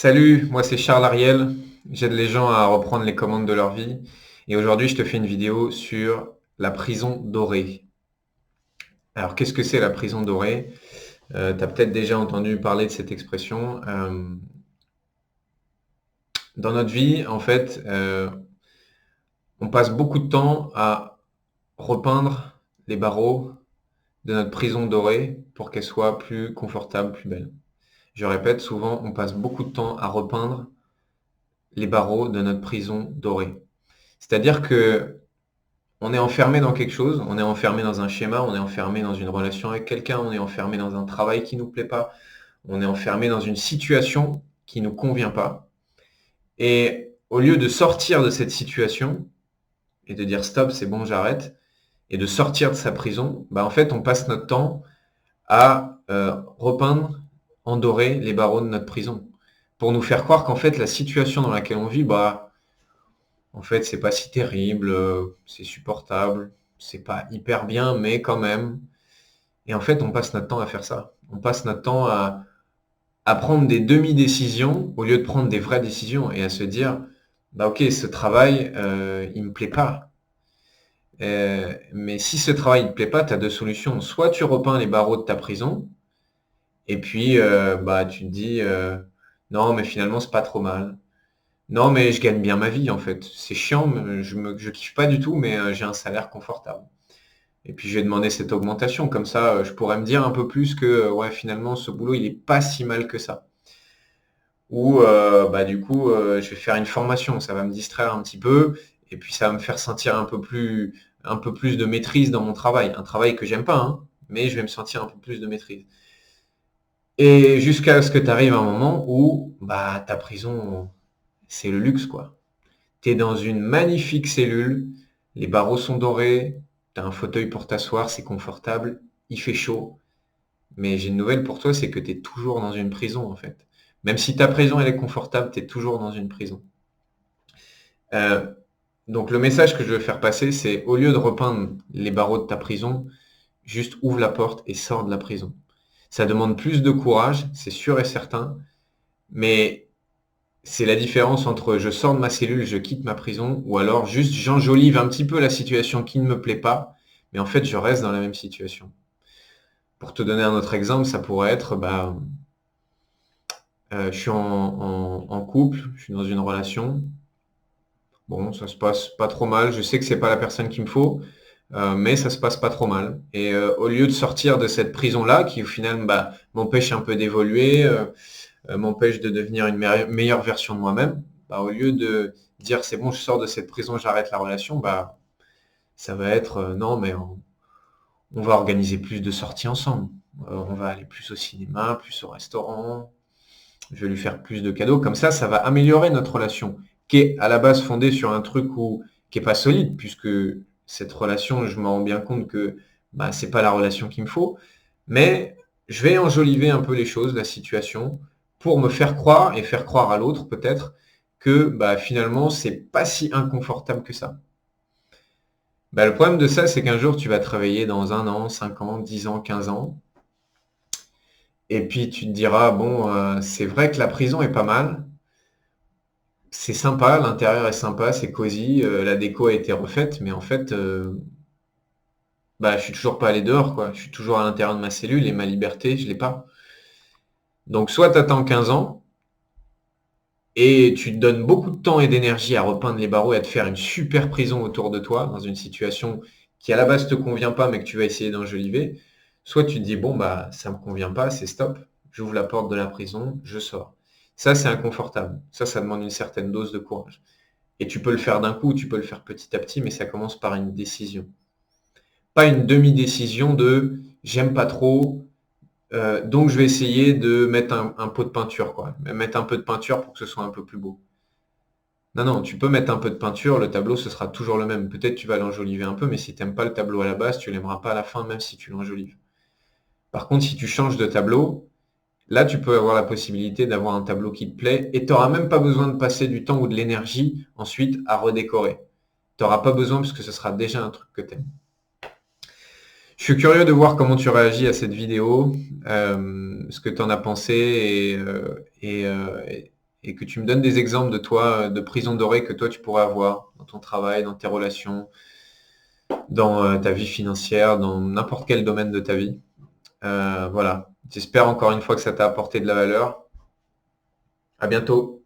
Salut, moi c'est Charles Ariel. J'aide les gens à reprendre les commandes de leur vie. Et aujourd'hui, je te fais une vidéo sur la prison dorée. Alors, qu'est-ce que c'est la prison dorée? Tu as peut-être déjà entendu parler de cette expression. Dans notre vie, en fait, on passe beaucoup de temps à repeindre les barreaux de notre prison dorée pour qu'elle soit plus confortable, plus belle. Je répète, souvent, on passe beaucoup de temps à repeindre les barreaux de notre prison dorée. C'est-à-dire que on est enfermé dans quelque chose, on est enfermé dans un schéma, on est enfermé dans une relation avec quelqu'un, on est enfermé dans un travail qui nous plaît pas, on est enfermé dans une situation qui nous convient pas. Et au lieu de sortir de cette situation et de dire stop, c'est bon, j'arrête, et de sortir de sa prison, bah en fait, on passe notre temps à repeindre, endorer les barreaux de notre prison, pour nous faire croire qu'en fait, la situation dans laquelle on vit, bah en fait, c'est pas si terrible, c'est supportable, c'est pas hyper bien, mais quand même. Et en fait, on passe notre temps à faire ça. On passe notre temps à prendre des demi-décisions au lieu de prendre des vraies décisions et à se dire, bah ok, ce travail, il me plaît pas. Mais si ce travail ne te plaît pas, tu as deux solutions. Soit tu repeins les barreaux de ta prison, et puis bah tu te dis, non, mais finalement, c'est pas trop mal. Non, mais je gagne bien ma vie en fait. C'est chiant, mais je kiffe pas du tout, mais j'ai un salaire confortable. Et puis je vais demander cette augmentation, comme ça je pourrais me dire un peu plus que ouais finalement ce boulot il est pas si mal que ça. Ou bah du coup je vais faire une formation, ça va me distraire un petit peu, et puis ça va me faire sentir un peu plus de maîtrise dans mon travail. Un travail que j'aime pas, hein, mais je vais me sentir un peu plus de maîtrise. Et jusqu'à ce que tu arrives à un moment où bah ta prison c'est le luxe quoi. T'es dans une magnifique cellule, les barreaux sont dorés, t'as un fauteuil pour t'asseoir, c'est confortable, il fait chaud. Mais j'ai une nouvelle pour toi, c'est que t'es toujours dans une prison en fait. Même si ta prison elle est confortable, t'es toujours dans une prison. Euh, donc le message que je veux faire passer, c'est au lieu de repeindre les barreaux de ta prison, juste ouvre la porte et sors de la prison. Ça demande plus de courage, c'est sûr et certain, mais c'est la différence entre je sors de ma cellule, je quitte ma prison, ou alors juste j'enjolive un petit peu la situation qui ne me plaît pas, mais en fait je reste dans la même situation. Pour te donner un autre exemple, ça pourrait être, bah, je suis en couple, je suis dans une relation, bon, ça se passe pas trop mal, je sais que c'est pas la personne qu'il me faut, mais ça se passe pas trop mal. Et au lieu de sortir de cette prison-là, qui au final bah, m'empêche un peu d'évoluer, m'empêche de devenir une meilleure version de moi-même, bah, au lieu de dire c'est bon, je sors de cette prison, j'arrête la relation, bah, ça va être non, mais on va organiser plus de sorties ensemble. On va aller plus au cinéma, plus au restaurant. Je vais lui faire plus de cadeaux. Comme ça va améliorer notre relation, qui est à la base fondée sur un truc qui est pas solide, puisque cette relation, je me rends bien compte que bah, c'est pas la relation qu'il me faut. Mais je vais enjoliver un peu les choses, la situation, pour me faire croire et faire croire à l'autre peut-être que bah, finalement c'est pas si inconfortable que ça. Bah, le problème de ça, c'est qu'un jour tu vas travailler dans un an, 5 ans, 10 ans, 15 ans, et puis tu te diras, bon, c'est vrai que la prison est pas mal, c'est sympa, l'intérieur est sympa, c'est cosy, la déco a été refaite, mais en fait, bah, je suis toujours pas allé dehors, quoi. Je suis toujours à l'intérieur de ma cellule et ma liberté, je l'ai pas. Donc soit tu attends 15 ans, et tu te donnes beaucoup de temps et d'énergie à repeindre les barreaux et à te faire une super prison autour de toi, dans une situation qui à la base te convient pas, mais que tu vas essayer d'enjoliver. Soit tu te dis, bon, bah, ça me convient pas, c'est stop, j'ouvre la porte de la prison, je sors. Ça, c'est inconfortable. Ça demande une certaine dose de courage. Et tu peux le faire d'un coup, tu peux le faire petit à petit, mais ça commence par une décision. Pas une demi-décision de j'aime pas trop, donc je vais essayer de mettre un pot de peinture, quoi. Mettre un peu de peinture pour que ce soit un peu plus beau. Non, non, tu peux mettre un peu de peinture, le tableau, ce sera toujours le même. Peut-être tu vas l'enjoliver un peu, mais si tu n'aimes pas le tableau à la base, tu l'aimeras pas à la fin, même si tu l'enjolives. Par contre, si tu changes de tableau, là, tu peux avoir la possibilité d'avoir un tableau qui te plaît et tu n'auras même pas besoin de passer du temps ou de l'énergie ensuite à redécorer. Tu n'auras pas besoin puisque ce sera déjà un truc que tu aimes. Je suis curieux de voir comment tu réagis à cette vidéo, ce que tu en as pensé et et que tu me donnes des exemples de toi, de prison dorée que toi tu pourrais avoir dans ton travail, dans tes relations, dans ta vie financière, dans n'importe quel domaine de ta vie. Voilà. J'espère encore une fois que ça t'a apporté de la valeur. À bientôt.